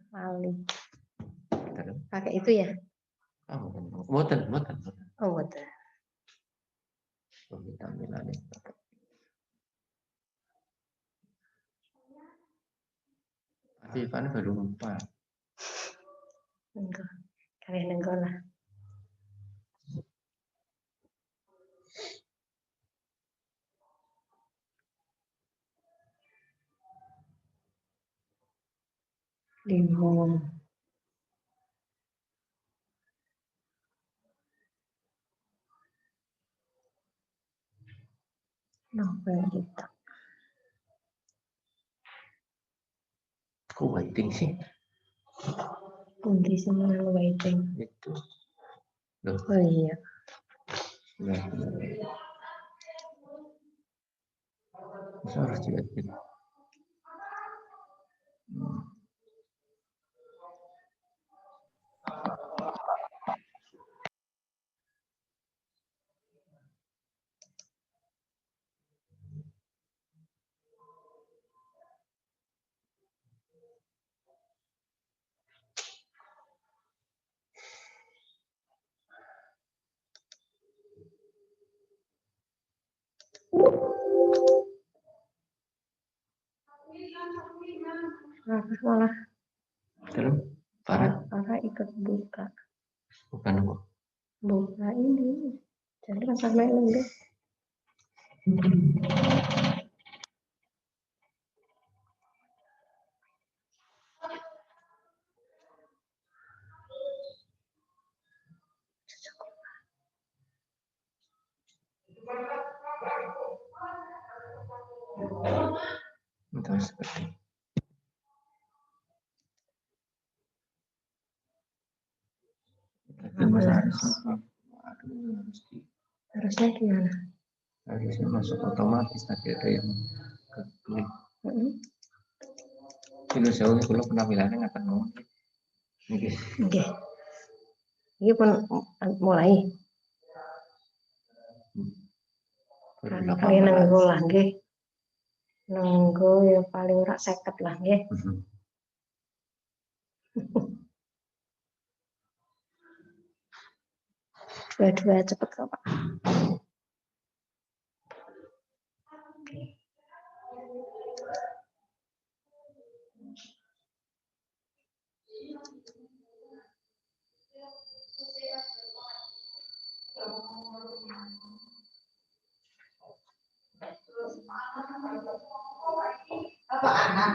Lali. Terus. Pakai itu ya? Oh, boten. Oh, betul. Vitamin lali. Tapi kan baru lupa. Enggak. Kalian enggak lah. Limau. Novel kita. Kok waiting sih? Kunci semua waiting. Itu. Loh. Oh iya. Nah. Masa harus diedit. Malah Terus parah. Farah ikut buka. Bukan kok. Buka ini. Jadi masak main deh. Itu seperti. Harusnya gimana? Harusnya masuk otomatis tadi ada yang keklik. Itu jauh kalau penampilannya nggak tahu. Oke. Ini pun mulai. Kalian nunggu lah, nggih. Nunggu ya paling rak 50 lah, nggih. Dua-dua cepet kok, Pak. Apa anak?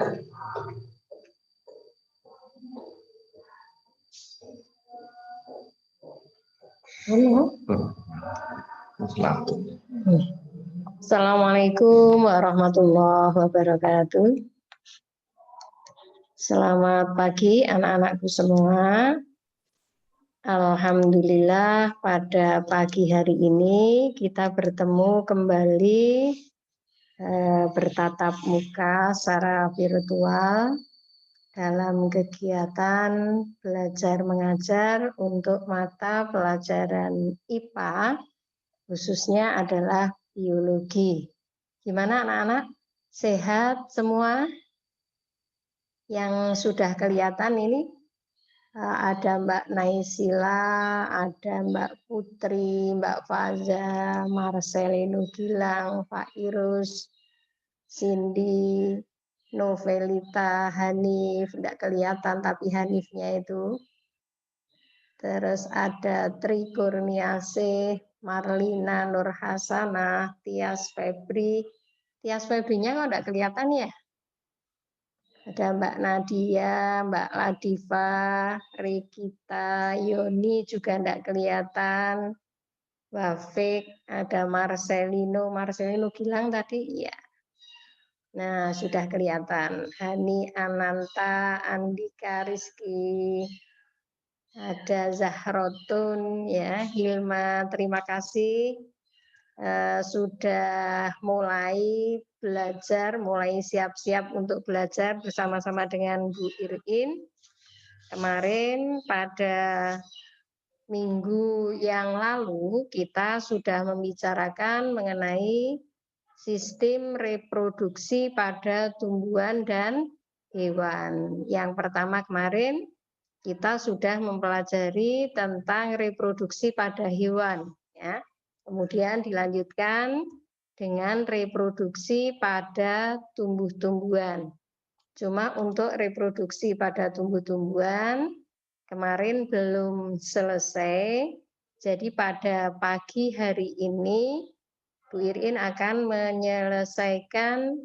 Assalamualaikum warahmatullahi wabarakatuh. Selamat pagi anak-anakku semua. Alhamdulillah pada pagi hari ini kita bertemu kembali bertatap muka secara virtual dalam kegiatan belajar mengajar untuk mata pelajaran IPA, khususnya adalah biologi. Gimana anak-anak? Sehat semua? Yang sudah kelihatan ini ada Mbak Naisila, ada Mbak Putri, Mbak Faza, Marcelino Gilang, Pak Irus, Cindy, Novelita, Hanif, tidak kelihatan tapi Hanifnya itu. Terus ada Tri Kurniasih, Marlina Nur Hasanah, Tias Febri. Tias Febrinya kok tidak kelihatan ya? Ada Mbak Nadia, Mbak Ladiva, Rikita, Yoni juga tidak kelihatan. Wafik, ada Marcelino Gilang tadi, ya. Nah, sudah kelihatan. Hani Ananta, Andika Rizky, ada Zahrotun, ya, Hilma, terima kasih. Sudah mulai belajar, mulai siap-siap untuk belajar bersama-sama dengan Bu Irin. Kemarin pada minggu yang lalu kita sudah membicarakan mengenai sistem reproduksi pada tumbuhan dan hewan. Yang pertama kemarin kita sudah mempelajari tentang reproduksi pada hewan, ya. Kemudian dilanjutkan dengan reproduksi pada tumbuh-tumbuhan. Cuma untuk reproduksi pada tumbuh-tumbuhan kemarin belum selesai. Jadi pada pagi hari ini Bu Irin akan menyelesaikan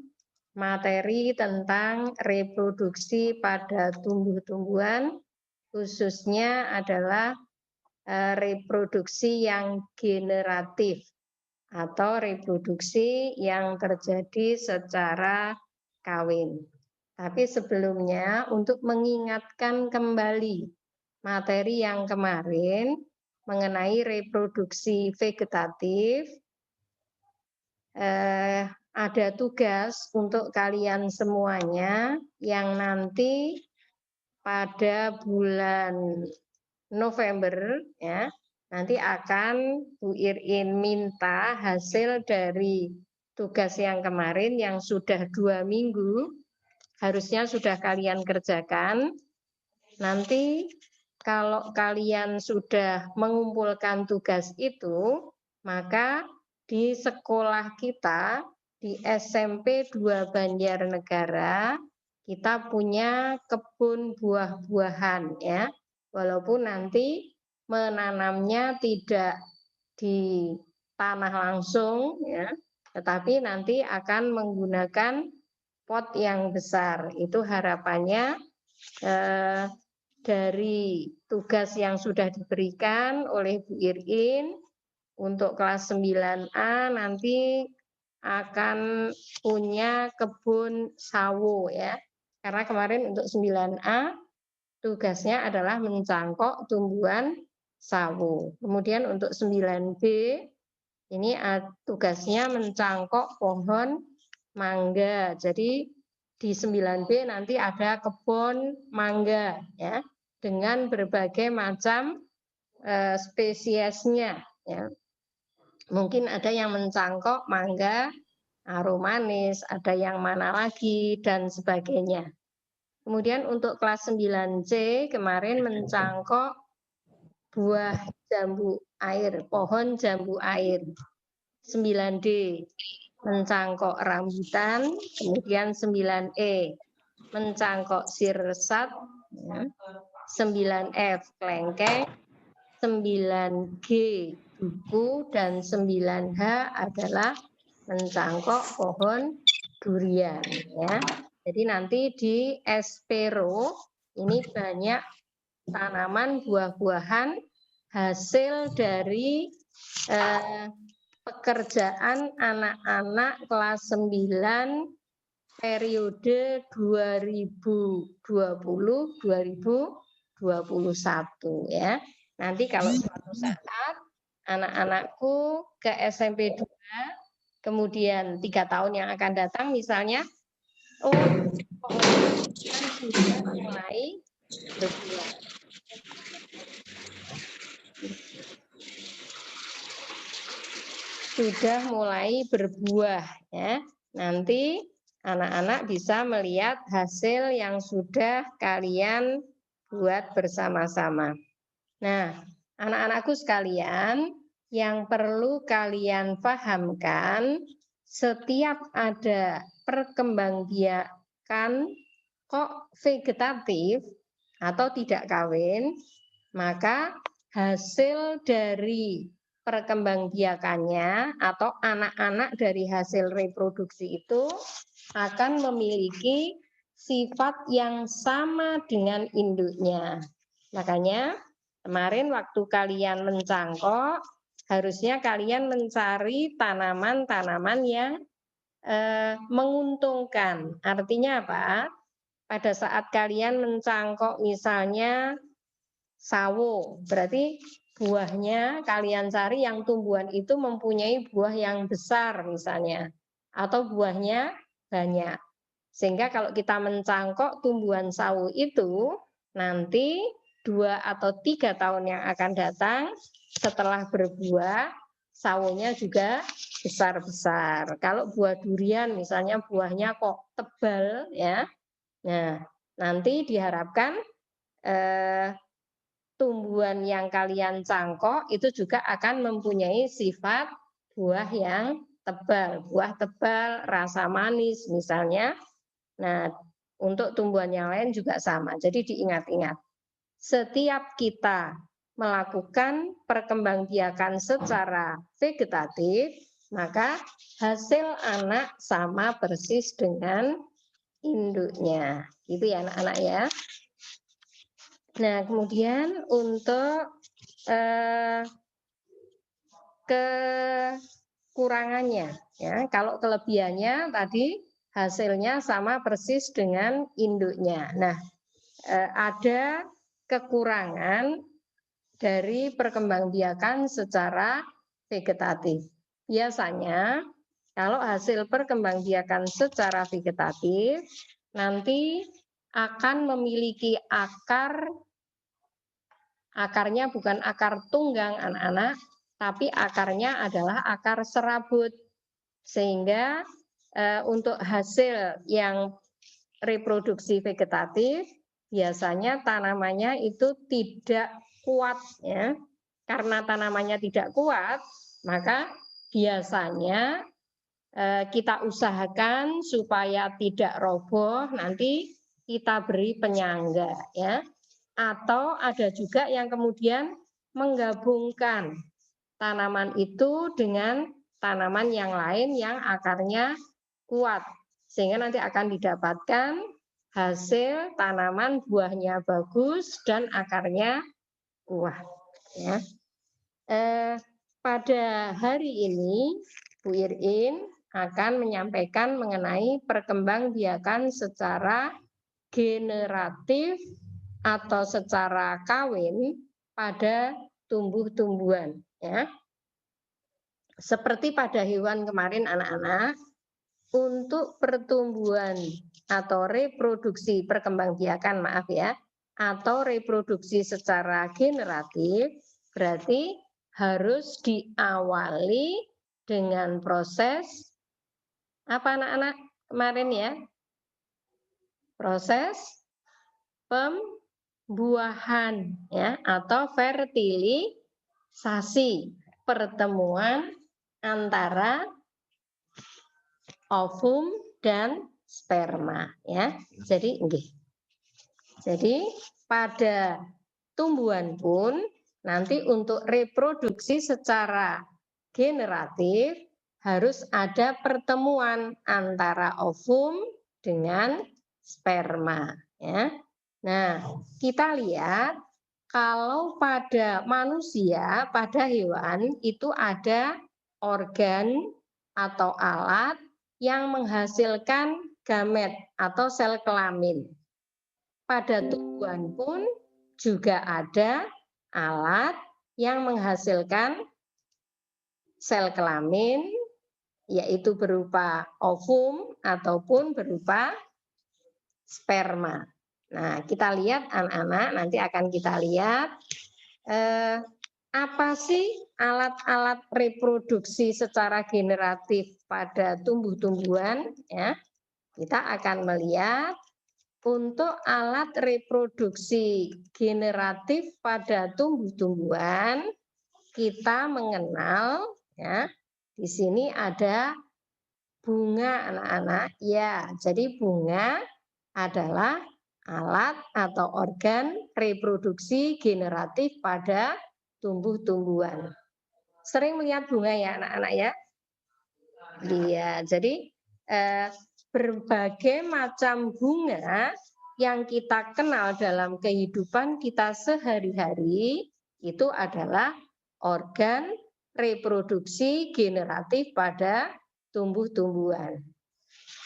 materi tentang reproduksi pada tumbuh-tumbuhan, khususnya adalah reproduksi yang generatif atau reproduksi yang terjadi secara kawin. Tapi sebelumnya untuk mengingatkan kembali materi yang kemarin mengenai reproduksi vegetatif, ada tugas untuk kalian semuanya yang nanti pada bulan November, ya, nanti akan Bu Irin minta hasil dari tugas yang kemarin yang sudah 2 minggu, harusnya sudah kalian kerjakan. Nanti kalau kalian sudah mengumpulkan tugas itu, maka di sekolah kita, di SMP 2 Banjarnegara, kita punya kebun buah-buahan, ya. Walaupun nanti menanamnya tidak di tanah langsung, ya, tetapi nanti akan menggunakan pot yang besar. Itu harapannya dari tugas yang sudah diberikan oleh Bu Irin untuk kelas 9A nanti akan punya kebun sawo, ya. Karena kemarin untuk 9A tugasnya adalah mencangkok tumbuhan sawo. Kemudian untuk 9B ini tugasnya mencangkok pohon mangga. Jadi di 9B nanti ada kebun mangga, ya, dengan berbagai macam spesiesnya, ya. Mungkin ada yang mencangkok mangga aromanis, ada yang mana lagi dan sebagainya. Kemudian untuk kelas 9C kemarin mencangkok buah jambu air, pohon jambu air. 9D mencangkok rambutan, kemudian 9E mencangkok sirsat, 9F klengkeng, 9G duku, dan 9H adalah mencangkok pohon durian, ya. Jadi nanti di Espero ini banyak tanaman buah-buahan hasil dari pekerjaan anak-anak kelas 9 periode 2020-2021, ya. Nanti kalau suatu saat anak-anakku ke SMP 2, kemudian 3 tahun yang akan datang misalnya, kan sudah mulai berbuah. Sudah mulai berbuah, ya. Nanti anak-anak bisa melihat hasil yang sudah kalian buat bersama-sama. Nah, anak-anakku sekalian, yang perlu kalian pahamkan, setiap ada perkembangbiakan kok vegetatif atau tidak kawin, maka hasil dari perkembangbiakannya atau anak-anak dari hasil reproduksi itu akan memiliki sifat yang sama dengan induknya. Makanya kemarin waktu kalian mencangkok, harusnya kalian mencari tanaman-tanaman yang menguntungkan. Artinya apa? Pada saat kalian mencangkok misalnya sawo, berarti buahnya kalian cari yang tumbuhan itu mempunyai buah yang besar misalnya, atau buahnya banyak. Sehingga kalau kita mencangkok tumbuhan sawo itu, nanti 2 atau 3 tahun yang akan datang setelah berbuah, sawonya juga besar-besar. Kalau buah durian misalnya buahnya kok tebal, ya, Nah, nanti diharapkan tumbuhan yang kalian cangkok itu juga akan mempunyai sifat buah yang tebal, rasa manis misalnya. Nah, untuk tumbuhan yang lain juga sama. Jadi diingat-ingat, setiap kita melakukan perkembangbiakan secara vegetatif, maka hasil anak sama persis dengan induknya. Gitu ya anak-anak ya. Nah, kemudian untuk kekurangannya, ya, kalau kelebihannya tadi hasilnya sama persis dengan induknya. Nah, ada kekurangan dari perkembangbiakan secara vegetatif. Biasanya kalau hasil perkembangbiakan secara vegetatif nanti akan memiliki akarnya bukan akar tunggang anak-anak, tapi akarnya adalah akar serabut. Sehingga untuk hasil yang reproduksi vegetatif biasanya tanamannya itu tidak kuat ya. Karena tanamannya tidak kuat, maka biasanya kita usahakan supaya tidak roboh, nanti kita beri penyangga ya. Atau ada juga yang kemudian menggabungkan tanaman itu dengan tanaman yang lain yang akarnya kuat, sehingga nanti akan didapatkan hasil tanaman buahnya bagus dan akarnya kuat. Ya. Pada hari ini Bu Irin akan menyampaikan mengenai perkembangbiakan secara generatif atau secara kawin pada tumbuh-tumbuhan. Ya. Seperti pada hewan kemarin anak-anak, untuk pertumbuhan atau reproduksi perkembangbiakan, maaf ya, atau reproduksi secara generatif, berarti harus diawali dengan proses apa anak-anak kemarin ya? Proses pembuahan ya, atau fertilisasi, pertemuan antara ovum dan sperma ya. Jadi pada tumbuhan pun nanti untuk reproduksi secara generatif harus ada pertemuan antara ovum dengan sperma ya. Nah, kita lihat kalau pada manusia, pada hewan itu ada organ atau alat yang menghasilkan gamet atau sel kelamin. Pada tumbuhan pun juga ada alat yang menghasilkan sel kelamin, yaitu berupa ovum ataupun berupa sperma. Nah, kita lihat anak-anak, nanti akan kita lihat apa sih alat-alat reproduksi secara generatif pada tumbuh-tumbuhan ya. Kita akan melihat untuk alat reproduksi generatif pada tumbuh-tumbuhan kita mengenal ya. Di sini ada bunga anak-anak ya. Jadi bunga adalah alat atau organ reproduksi generatif pada tumbuh-tumbuhan. Sering melihat bunga ya anak-anak ya? Iya, jadi berbagai macam bunga yang kita kenal dalam kehidupan kita sehari-hari itu adalah organ reproduksi generatif pada tumbuh-tumbuhan.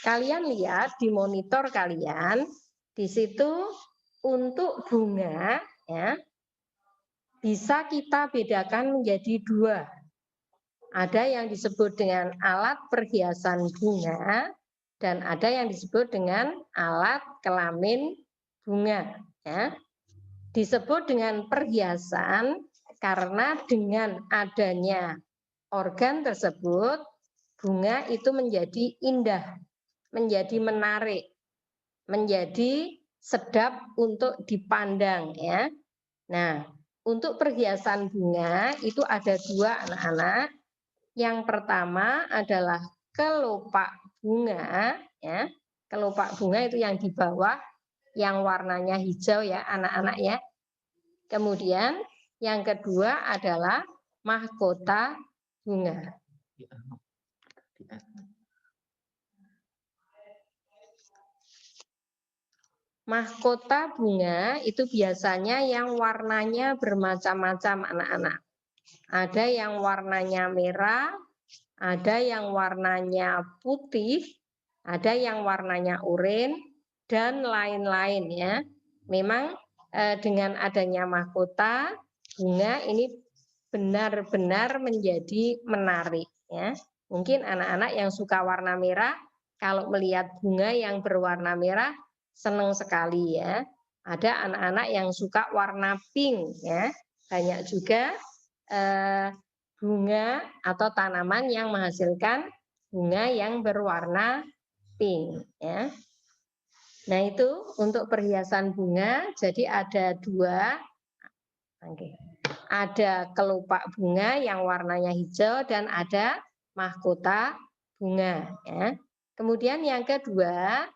Kalian lihat di monitor kalian, di situ untuk bunga ya, bisa kita bedakan menjadi dua. Ada yang disebut dengan alat perhiasan bunga dan ada yang disebut dengan alat kelamin bunga. Ya. Disebut dengan perhiasan karena dengan adanya organ tersebut bunga itu menjadi indah, menjadi menarik. menjadi sedap untuk dipandang ya. Nah, untuk perhiasan bunga itu ada dua anak-anak. Yang pertama adalah kelopak bunga ya. Kelopak bunga itu yang di bawah yang warnanya hijau ya anak-anak ya. Kemudian yang kedua adalah mahkota bunga. Mahkota bunga itu biasanya yang warnanya bermacam-macam anak-anak. Ada yang warnanya merah, ada yang warnanya putih, ada yang warnanya oranye, dan lain-lain ya. Memang dengan adanya mahkota bunga ini benar-benar menjadi menarik ya. Mungkin anak-anak yang suka warna merah kalau melihat bunga yang berwarna merah senang sekali ya. Ada anak-anak yang suka warna pink ya. Banyak juga bunga atau tanaman yang menghasilkan bunga yang berwarna pink ya. Nah itu untuk perhiasan bunga jadi ada dua. Oke. Ada kelopak bunga yang warnanya hijau dan ada mahkota bunga ya. Kemudian yang kedua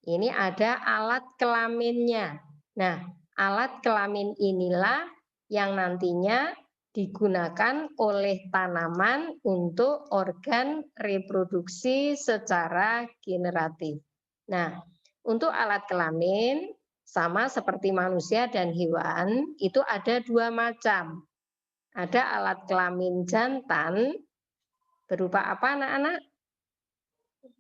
ini ada alat kelaminnya. Nah, alat kelamin inilah yang nantinya digunakan oleh tanaman untuk organ reproduksi secara generatif. Nah, untuk alat kelamin sama seperti manusia dan hewan itu ada dua macam. Ada alat kelamin jantan berupa apa anak-anak?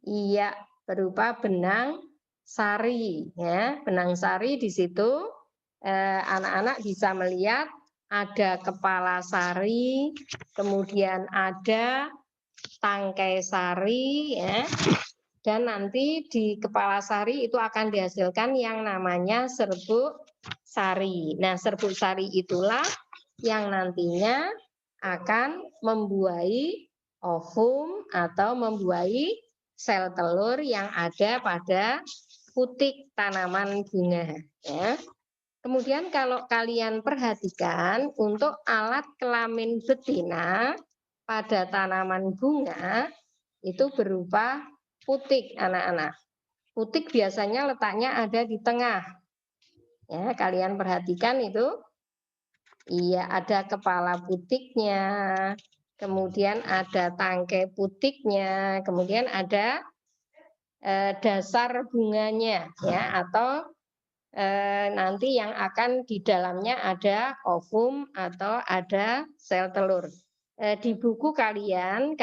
Iya, berupa benang sari ya. Benang sari di situ anak-anak bisa melihat ada kepala sari, kemudian ada tangkai sari ya. Dan nanti di kepala sari itu akan dihasilkan yang namanya serbuk sari. Nah, serbuk sari itulah yang nantinya akan membuahi ovum atau membuahi sel telur yang ada pada putik tanaman bunga. Ya. Kemudian kalau kalian perhatikan untuk alat kelamin betina pada tanaman bunga itu berupa putik anak-anak. Putik biasanya letaknya ada di tengah. Ya, kalian perhatikan itu. Iya, ada kepala putiknya, kemudian ada tangkai putiknya, kemudian ada dasar bunganya ya atau nanti yang akan di dalamnya ada ovum atau ada sel telur. Di buku kalian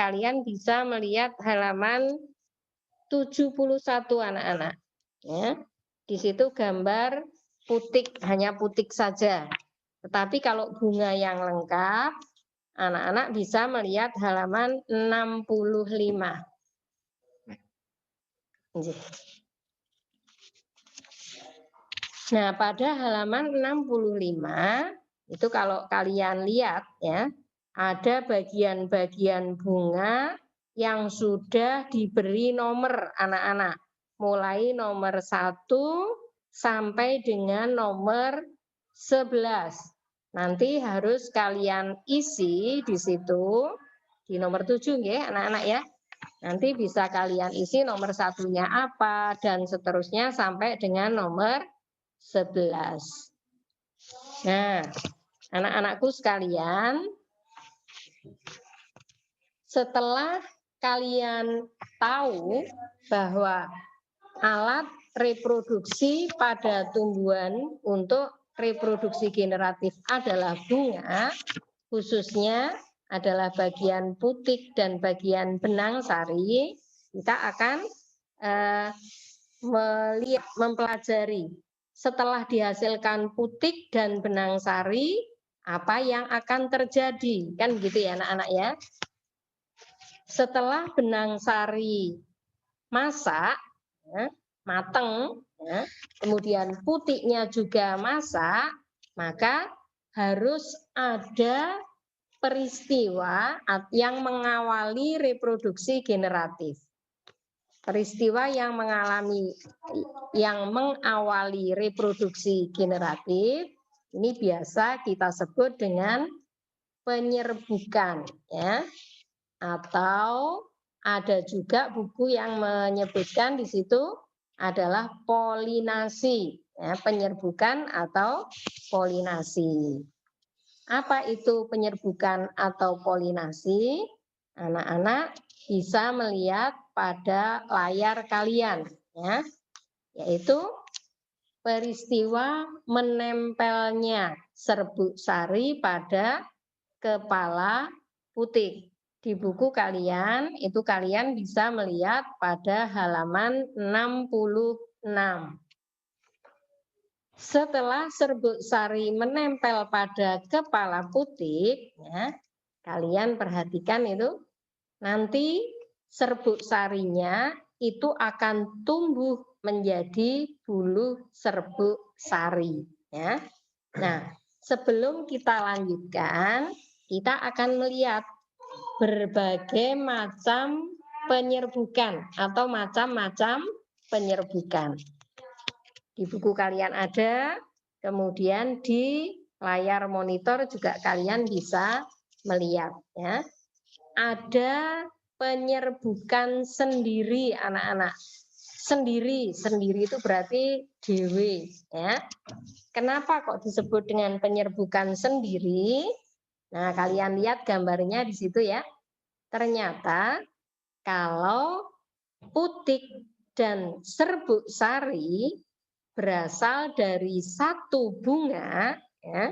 bisa melihat halaman 71 anak-anak. Ya. Di situ gambar putik, hanya putik saja. Tetapi kalau bunga yang lengkap, anak-anak bisa melihat halaman 65. Nah, pada halaman 65, itu kalau kalian lihat ya, ada bagian-bagian bunga yang sudah diberi nomor anak-anak. Mulai nomor 1 sampai dengan nomor 11. Nanti harus kalian isi di situ di nomor 7 ya anak-anak ya. Nanti bisa kalian isi nomor satunya apa dan seterusnya sampai dengan nomor 11. Nah, anak-anakku sekalian, setelah kalian tahu bahwa alat reproduksi pada tumbuhan untuk reproduksi generatif adalah bunga, khususnya adalah bagian putik dan bagian benang sari, kita akan mempelajari setelah dihasilkan putik dan benang sari, apa yang akan terjadi. Kan gitu ya anak-anak ya. Setelah benang sari masak, ya, mateng, ya, kemudian putiknya juga masak, maka harus ada peristiwa yang mengawali reproduksi generatif. peristiwa yang mengawali reproduksi generatif ini biasa kita sebut dengan penyerbukan, ya. Atau ada juga buku yang menyebutkan di situ adalah polinasi, ya, penyerbukan atau polinasi. Apa itu penyerbukan atau polinasi? Anak-anak bisa melihat pada layar kalian, ya, yaitu peristiwa menempelnya serbuk sari pada kepala putik. Di buku kalian, itu kalian bisa melihat pada halaman 66. Setelah serbuk sari menempel pada kepala putik, ya, kalian perhatikan itu, nanti serbuk sarinya itu akan tumbuh menjadi bulu serbuk sari. Ya. Nah, sebelum kita lanjutkan, kita akan melihat berbagai macam penyerbukan atau macam-macam penyerbukan. Di buku kalian ada, kemudian di layar monitor juga kalian bisa melihat, ya. Ada penyerbukan sendiri, anak-anak. Sendiri itu berarti dewe, ya. Kenapa kok disebut dengan penyerbukan sendiri? Nah, kalian lihat gambarnya di situ, ya. Ternyata kalau putik dan serbuk sari berasal dari satu bunga, ya,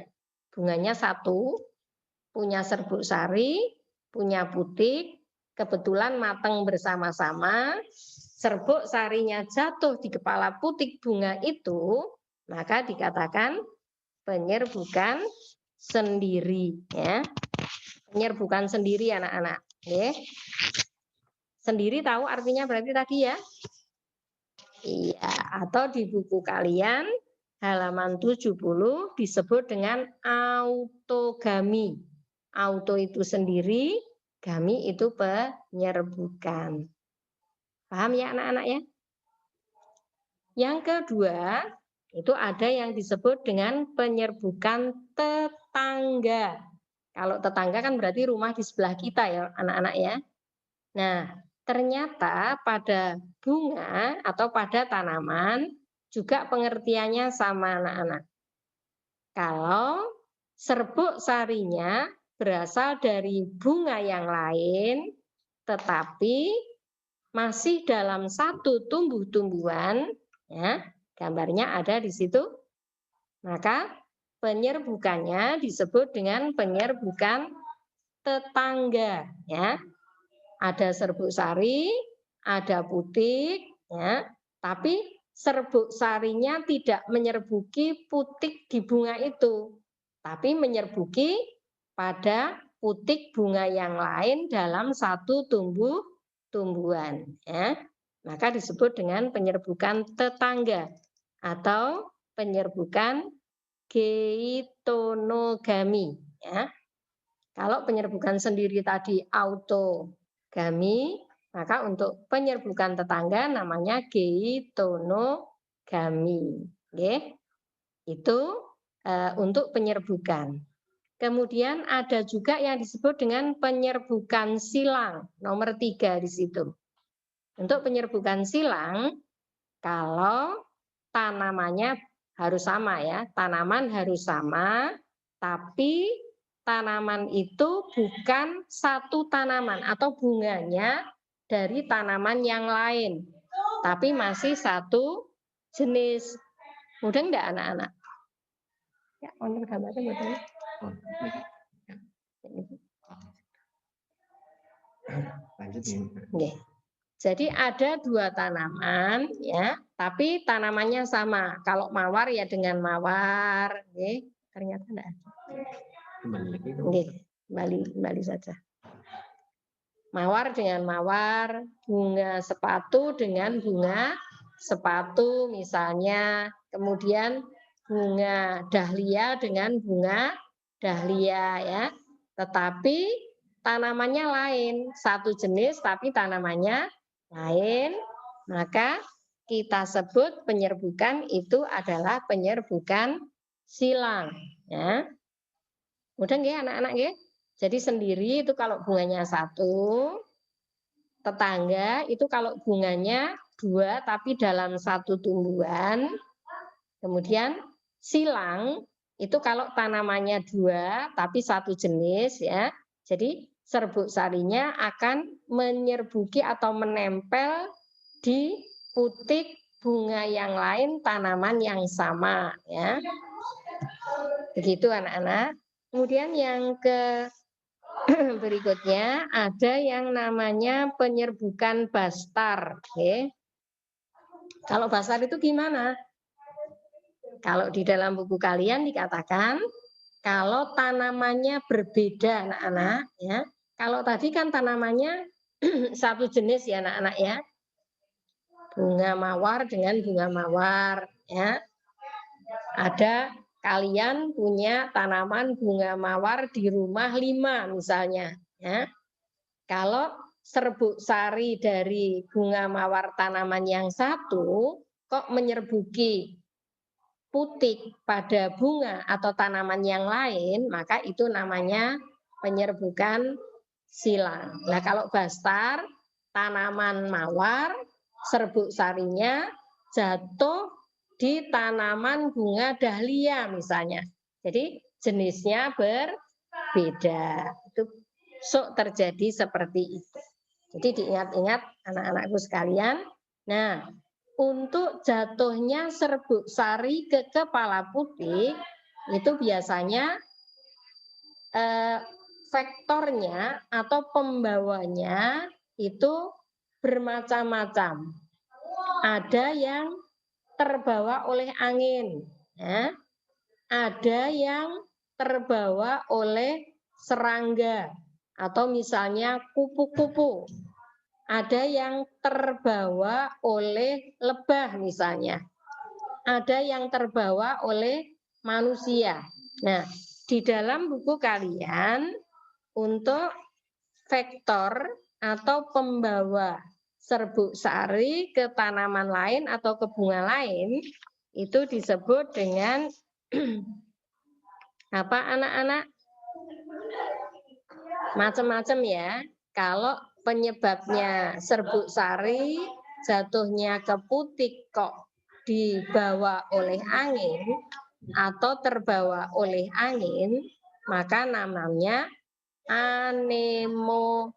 bunganya satu, punya serbuk sari, punya putik, kebetulan matang bersama-sama, serbuk sarinya jatuh di kepala putik bunga itu, maka dikatakan penyerbukan sendiri, ya. Penyerbukan sendiri, anak-anak. Ya. Sendiri tahu artinya berarti tadi, ya? Iya, atau di buku kalian halaman 70 disebut dengan autogami. Auto itu sendiri, gami itu penyerbukan. Paham ya anak-anak, ya? Yang kedua, itu ada yang disebut dengan penyerbukan tetangga. Kalau tetangga kan berarti rumah di sebelah kita, ya anak-anak, ya. Nah, ternyata pada bunga atau pada tanaman juga pengertiannya sama, anak-anak. Kalau serbuk sarinya berasal dari bunga yang lain, tetapi masih dalam satu tumbuh-tumbuhan, ya, gambarnya ada di situ, maka penyerbukannya disebut dengan penyerbukan tetangga, ya. Ada serbuk sari, ada putik, ya, tapi serbuk sarinya tidak menyerbuki putik di bunga itu, tapi menyerbuki pada putik bunga yang lain dalam satu tumbuhan. Ya. Maka disebut dengan penyerbukan tetangga atau penyerbukan geitonogami. Ya. Kalau penyerbukan sendiri tadi autogami, maka untuk penyerbukan tetangga namanya geitonogami. Itu untuk penyerbukan. Kemudian ada juga yang disebut dengan penyerbukan silang, nomor 3 di situ. Untuk penyerbukan silang, kalau tanamannya harus sama, ya, tanaman harus sama, tapi tanaman itu bukan satu tanaman atau bunganya dari tanaman yang lain, tapi masih satu jenis. Mudah enggak anak-anak? Ya, untuk gambarnya mudah. Jadi ada dua tanaman, ya, tapi tanamannya sama. Kalau mawar ya dengan mawar, ternyata enggak ada. Kembali saja. Mawar dengan mawar, bunga sepatu dengan bunga sepatu misalnya, kemudian bunga dahlia dengan bunga dahlia, ya. Tetapi tanamannya lain, satu jenis tapi tanamannya lain, maka kita sebut penyerbukan itu adalah penyerbukan silang. Ya. Mudah nggih anak-anak nggih? Jadi sendiri itu kalau bunganya 1, tetangga itu kalau bunganya 2 tapi dalam satu tumbuhan. Kemudian silang itu kalau tanamannya 2 tapi satu jenis ya. Jadi serbuk sarinya akan menyerbuki atau menempel di putik bunga yang lain tanaman yang sama ya. Begitu anak-anak. Kemudian yang berikutnya ada yang namanya penyerbukan bastar. Oke. Kalau bastar itu gimana? Kalau di dalam buku kalian dikatakan kalau tanamannya berbeda anak-anak ya. Kalau tadi kan tanamannya satu jenis ya anak-anak ya. Bunga mawar dengan bunga mawar ya. Ada kalian punya tanaman bunga mawar di rumah 5 misalnya ya. Kalau serbuk sari dari bunga mawar tanaman yang satu kok menyerbuki putik pada bunga atau tanaman yang lain, maka itu namanya penyerbukan silang. Nah, kalau bastar, tanaman mawar, serbuk sarinya jatuh di tanaman bunga dahlia misalnya. Jadi jenisnya berbeda. Itu sok terjadi seperti itu. Jadi diingat-ingat anak-anakku sekalian. Nah, untuk jatuhnya serbuk sari ke kepala putik itu biasanya faktornya atau pembawanya itu bermacam-macam. Ada yang terbawa oleh angin, ya. Ada yang terbawa oleh serangga atau misalnya kupu-kupu. Ada yang terbawa oleh lebah misalnya. Ada yang terbawa oleh manusia. Nah, di dalam buku kalian untuk vektor atau pembawa serbuk sari ke tanaman lain atau ke bunga lain itu disebut dengan apa anak-anak? Macam-macam ya. Kalau penyebabnya serbuk sari jatuhnya ke putik kok dibawa oleh angin atau terbawa oleh angin, maka namanya anemogami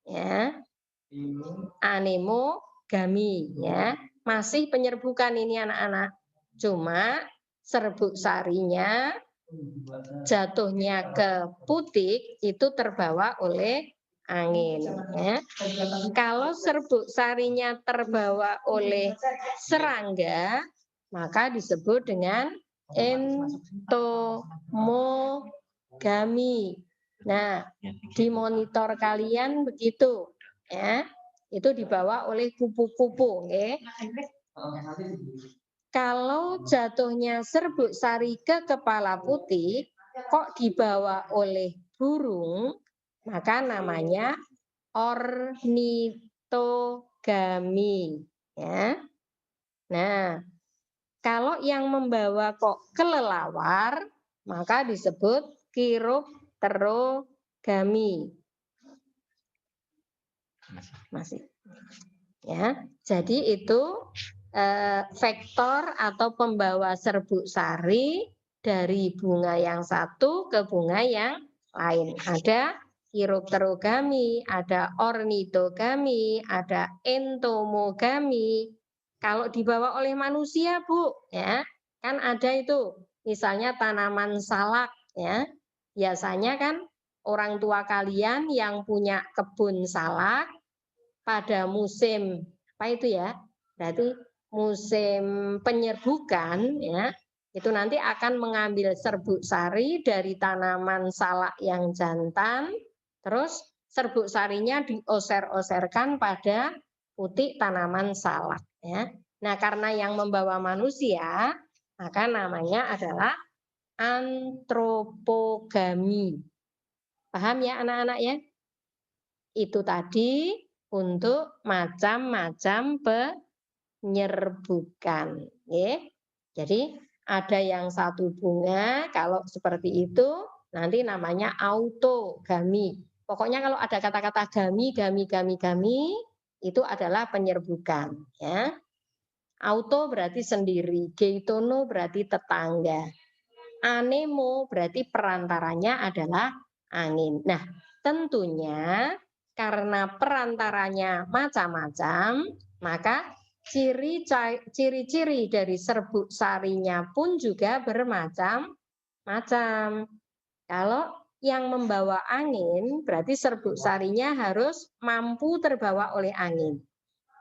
ya. Anemogami ya. Masih penyerbukan ini anak-anak. Cuma serbuk sarinya jatuhnya ke putik itu terbawa oleh angin ya. Kalau serbuk sarinya terbawa oleh serangga maka disebut dengan entomogami. Nah, di monitor kalian begitu ya. Itu dibawa oleh kupu-kupu ya. Kalau jatuhnya serbuk sari ke kepala putik kok dibawa oleh burung, maka namanya ornitogami ya. Nah, kalau yang membawa kok kelelawar, maka disebut kiropterogami. Masih. Ya, jadi itu vektor atau pembawa serbuk sari dari bunga yang satu ke bunga yang lain. Ada kiropterogami, ada ornitogami, ada entomogami. Kalau dibawa oleh manusia, Bu, ya, kan ada itu. Misalnya tanaman salak, ya. Biasanya kan orang tua kalian yang punya kebun salak pada musim apa itu ya? Berarti musim penyerbukan, ya. Itu nanti akan mengambil serbuk sari dari tanaman salak yang jantan, terus serbuk sarinya dioser-oserkan pada putik tanaman salak ya. Nah, karena yang membawa manusia, maka namanya adalah antropogami. Paham ya anak-anak ya? Itu tadi untuk macam-macam penyerbukan. Jadi ada yang satu bunga, kalau seperti itu nanti namanya autogami. Pokoknya kalau ada kata-kata gami, itu adalah penyerbukan. Ya. Auto berarti sendiri, geitono berarti tetangga. Anemo berarti perantaranya adalah angin. Nah, tentunya karena perantaranya macam-macam, maka ciri-ciri dari serbuk sarinya pun juga bermacam-macam. Kalau yang membawa angin, berarti serbuk sarinya harus mampu terbawa oleh angin.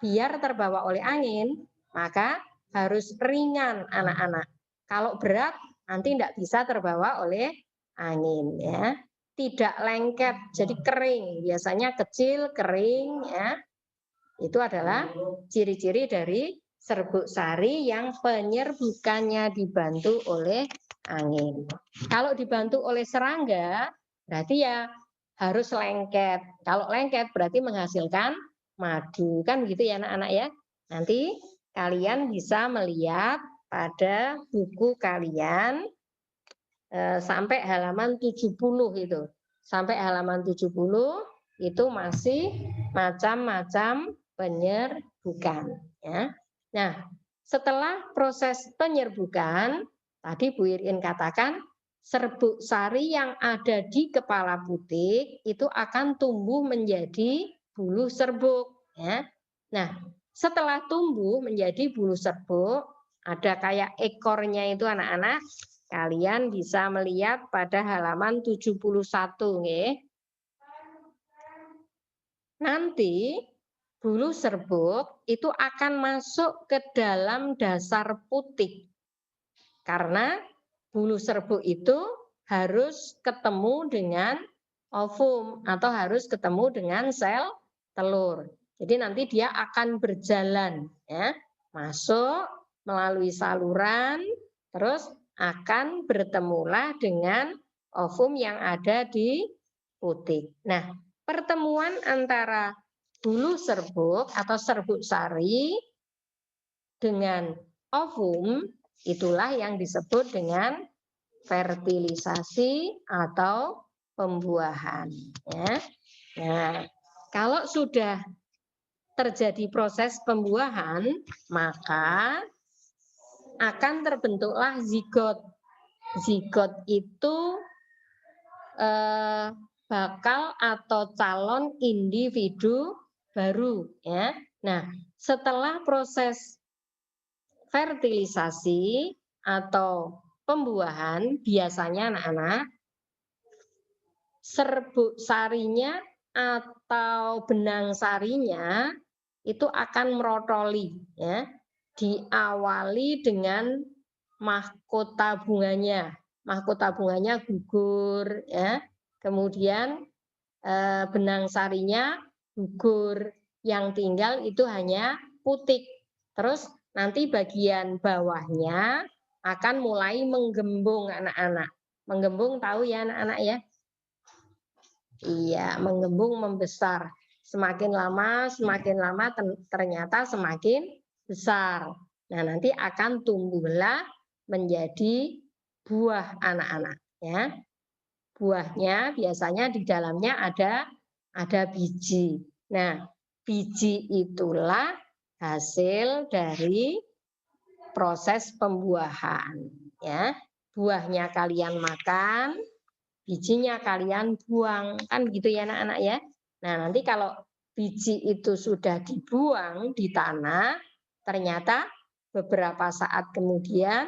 Biar terbawa oleh angin, maka harus ringan anak-anak. Kalau berat, nanti tidak bisa terbawa oleh angin. Ya. Tidak lengket, jadi kering. Biasanya kecil, kering. Ya. Itu adalah ciri-ciri dari serbuk sari yang penyerbukannya dibantu oleh angin. Kalau dibantu oleh serangga, berarti ya harus lengket. Kalau lengket berarti menghasilkan madu. Kan gitu ya anak-anak ya. Nanti kalian bisa melihat pada buku kalian sampai halaman 70 itu. Sampai halaman 70 itu masih macam-macam penyerbukan. Ya. Nah, setelah proses penyerbukan, tadi Bu Irin katakan, serbuk sari yang ada di kepala putik itu akan tumbuh menjadi bulu serbuk. Ya. Nah, setelah tumbuh menjadi bulu serbuk, ada kayak ekornya itu anak-anak, kalian bisa melihat pada halaman 71. Nggih. Nanti bulu serbuk itu akan masuk ke dalam dasar putik. Karena bulu serbuk itu harus ketemu dengan ovum atau harus ketemu dengan sel telur. Jadi nanti dia akan berjalan, ya, masuk melalui saluran, terus akan bertemulah dengan ovum yang ada di putik. Nah, pertemuan antara bulu serbuk atau serbuk sari dengan ovum itulah yang disebut dengan fertilisasi atau pembuahan. Ya. Nah, kalau sudah terjadi proses pembuahan, maka akan terbentuklah zigot. Zigot itu bakal atau calon individu baru. Ya. Nah, setelah proses fertilisasi atau pembuahan, biasanya anak-anak serbuk sarinya atau benang sarinya itu akan merotoli, ya. Diawali dengan mahkota bunganya. Mahkota bunganya gugur, ya. Kemudian benang sarinya gugur, yang tinggal itu hanya putik. Terus nanti bagian bawahnya akan mulai menggembung anak-anak. Menggembung tahu ya anak-anak ya? Iya, menggembung membesar. Semakin lama ternyata semakin besar. Nah, nanti akan tumbuhlah menjadi buah anak-anak, ya. Buahnya biasanya di dalamnya ada biji. Nah, biji itulah hasil dari proses pembuahan, ya. Buahnya kalian makan, bijinya kalian buang, kan gitu ya anak-anak ya. Nah, nanti kalau biji itu sudah dibuang di tanah, ternyata beberapa saat kemudian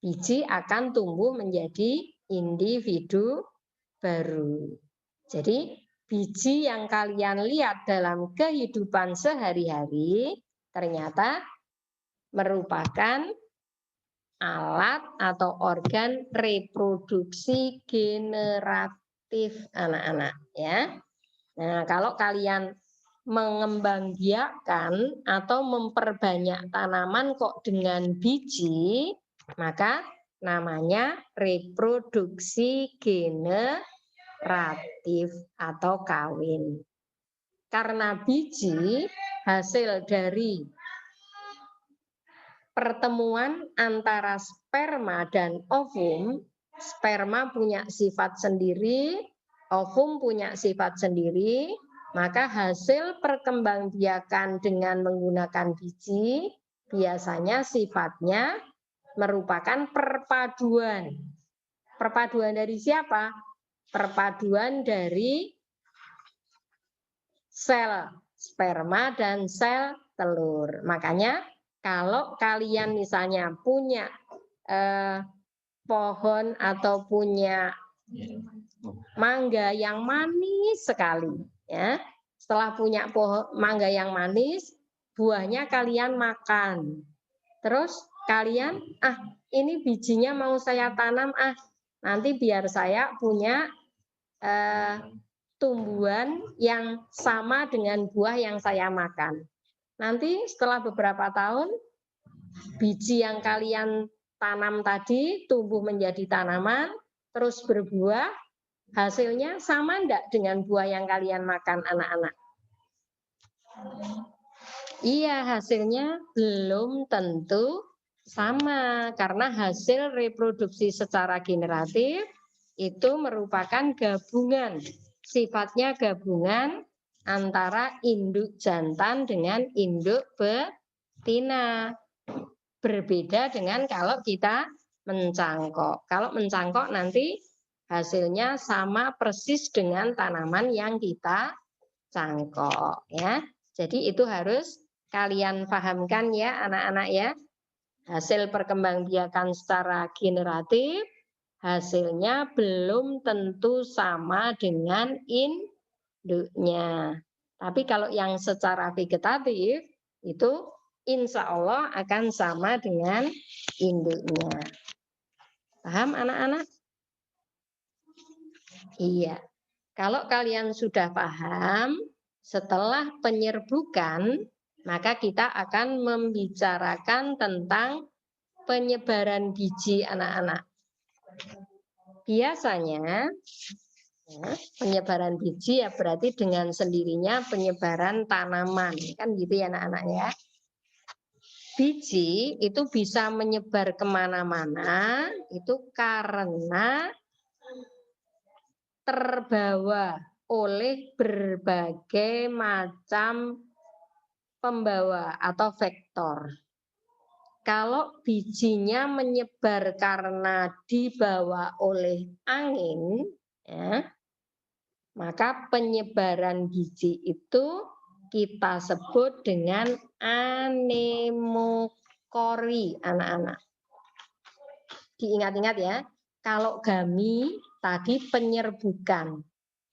biji akan tumbuh menjadi individu baru. Jadi biji yang kalian lihat dalam kehidupan sehari-hari ternyata merupakan alat atau organ reproduksi generatif anak-anak, ya. Nah, kalau kalian mengembangbiakkan atau memperbanyak tanaman kok dengan biji, maka namanya reproduksi generatif atau kawin. Karena biji hasil dari pertemuan antara sperma dan ovum. Sperma punya sifat sendiri, ovum punya sifat sendiri, maka hasil perkembangbiakan dengan menggunakan biji biasanya sifatnya merupakan perpaduan. Perpaduan dari siapa? Perpaduan dari sel sperma dan sel telur. Makanya kalau kalian misalnya punya pohon atau punya mangga yang manis sekali, ya. Setelah punya pohon mangga yang manis, buahnya kalian makan. Terus kalian, ini bijinya mau saya tanam, nanti biar saya punya tumbuhan yang sama dengan buah yang saya makan. Nanti setelah beberapa tahun, biji yang kalian tanam tadi tumbuh menjadi tanaman, terus berbuah, hasilnya sama enggak dengan buah yang kalian makan, anak-anak? Iya, hasilnya belum tentu sama, karena hasil reproduksi secara generatif itu merupakan gabungan, sifatnya gabungan antara induk jantan dengan induk betina. Berbeda dengan kalau kita mencangkok. Kalau mencangkok nanti hasilnya sama persis dengan tanaman yang kita cangkok, ya. Jadi itu harus kalian pahamkan ya anak-anak ya. Hasil perkembangbiakan secara generatif hasilnya belum tentu sama dengan induknya. Tapi kalau yang secara vegetatif itu insya Allah akan sama dengan induknya. Paham anak-anak? Iya. Kalau kalian sudah paham, setelah penyerbukan, maka kita akan membicarakan tentang penyebaran biji anak-anak. Biasanya, penyebaran biji ya berarti dengan sendirinya penyebaran tanaman. Kan gitu ya anak-anak ya. Biji itu bisa menyebar kemana-mana, itu karena terbawa oleh berbagai macam pembawa atau vektor. Kalau bijinya menyebar karena dibawa oleh angin, ya, maka penyebaran biji itu kita sebut dengan anemokori, anak-anak. Diingat-ingat ya, kalau gami tadi penyerbukan.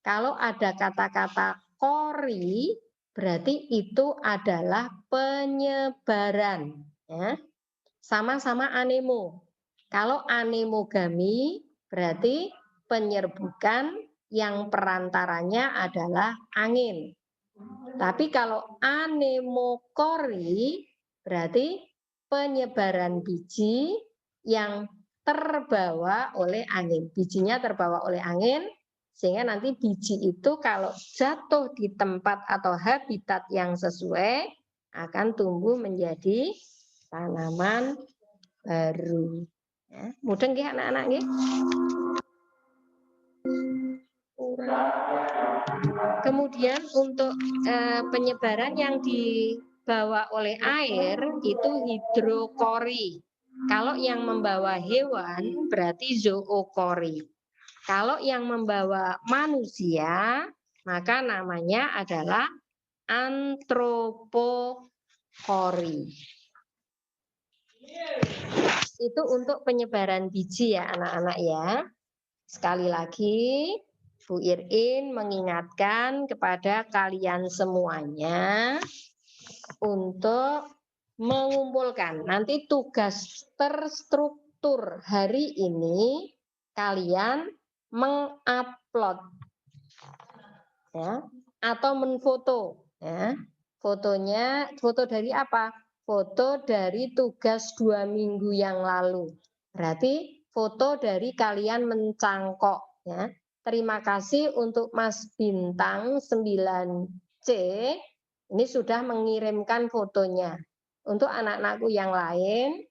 Kalau ada kata-kata kori, berarti itu adalah penyebaran. Ya. Sama-sama anemo. Kalau anemogami, berarti penyerbukan yang perantaranya adalah angin. Tapi kalau anemokori berarti penyebaran biji yang terbawa oleh angin. Bijinya terbawa oleh angin sehingga nanti biji itu kalau jatuh di tempat atau habitat yang sesuai akan tumbuh menjadi tanaman baru. Ya, mudah nggih anak-anak nggih? Kemudian untuk penyebaran yang dibawa oleh air itu hidrokori. Kalau yang membawa hewan berarti zookori. Kalau yang membawa manusia maka namanya adalah antropokori. Itu untuk penyebaran biji ya anak-anak ya. Sekali lagi Bu Irin mengingatkan kepada kalian semuanya untuk mengumpulkan. Nanti tugas terstruktur hari ini kalian mengupload ya, atau menfoto ya. Fotonya foto dari apa? Foto dari tugas 2 minggu yang lalu. Berarti foto dari kalian mencangkok ya. Terima kasih untuk Mas Bintang 9 C ini sudah mengirimkan fotonya. Untuk anak-anakku yang lain,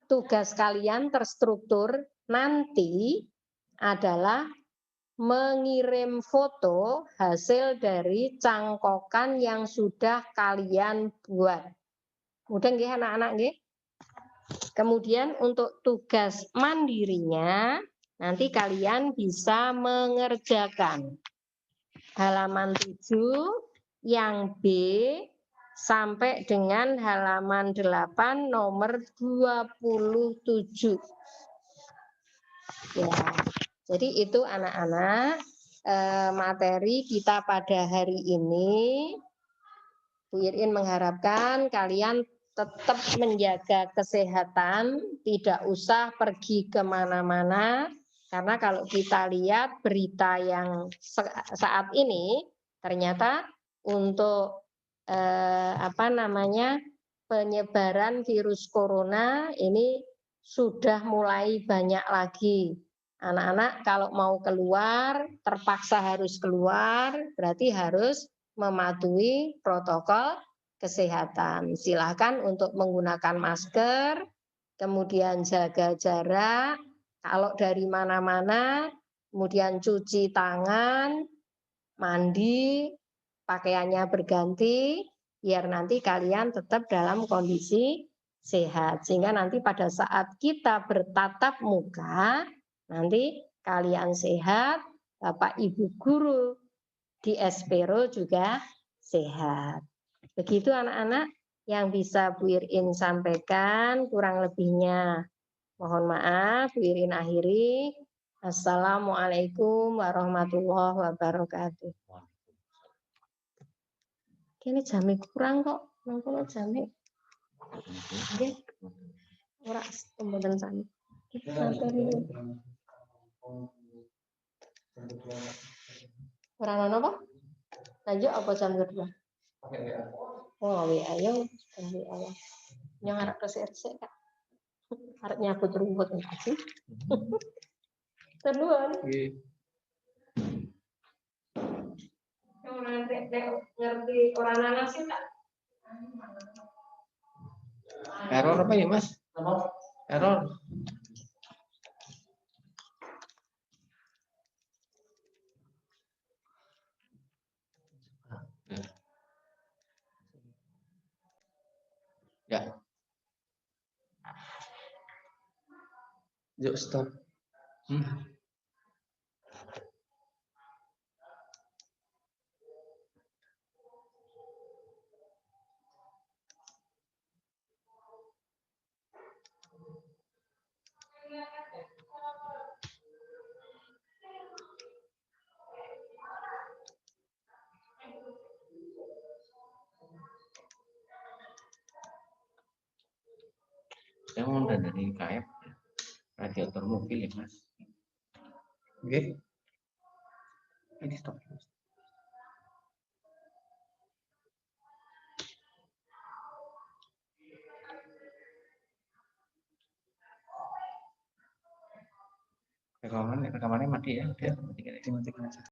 tugas kalian terstruktur nanti adalah mengirim foto hasil dari cangkokan yang sudah kalian buat. Mudah nggih anak-anak nggih? Kemudian untuk tugas mandirinya nanti kalian bisa mengerjakan halaman 7 yang B sampai dengan halaman 8 nomor 27. Ya. Jadi itu anak-anak materi kita pada hari ini. Bu Irin mengharapkan kalian tetap menjaga kesehatan, tidak usah pergi kemana-mana, karena kalau kita lihat berita yang saat ini ternyata untuk penyebaran virus corona ini sudah mulai banyak lagi. Anak-anak kalau mau keluar, terpaksa harus keluar, berarti harus mematuhi protokol kesehatan. Silakan untuk menggunakan masker, kemudian jaga jarak, kalau dari mana-mana, kemudian cuci tangan, mandi, pakaiannya berganti, biar nanti kalian tetap dalam kondisi sehat. Sehingga nanti pada saat kita bertatap muka, nanti kalian sehat, Bapak Ibu guru di Espero juga sehat. Begitu anak-anak yang bisa Bu Irin sampaikan, kurang lebihnya mohon maaf, Bu Irin akhiri. Assalamualaikum warahmatullahi wabarakatuh. Ini jamnya kurang kok, nangkono jamnya. Nggih. Ora tembusan sami. Ora ono apa? Lanjut apa jam kedua? Oh, WA yo, WA. Yang arep resik-resik Kak. Arep nyabut rumput tadi. Tenuan. Nggih. Orang ngerti orang nanas sih Kak. Error apa ya Mas? Error. Ya. Yuk stop. Saya mau dari KF radiator mobil ya Mas. Oke. Ini stop. Rekamannya mati ya, dia matikan aja.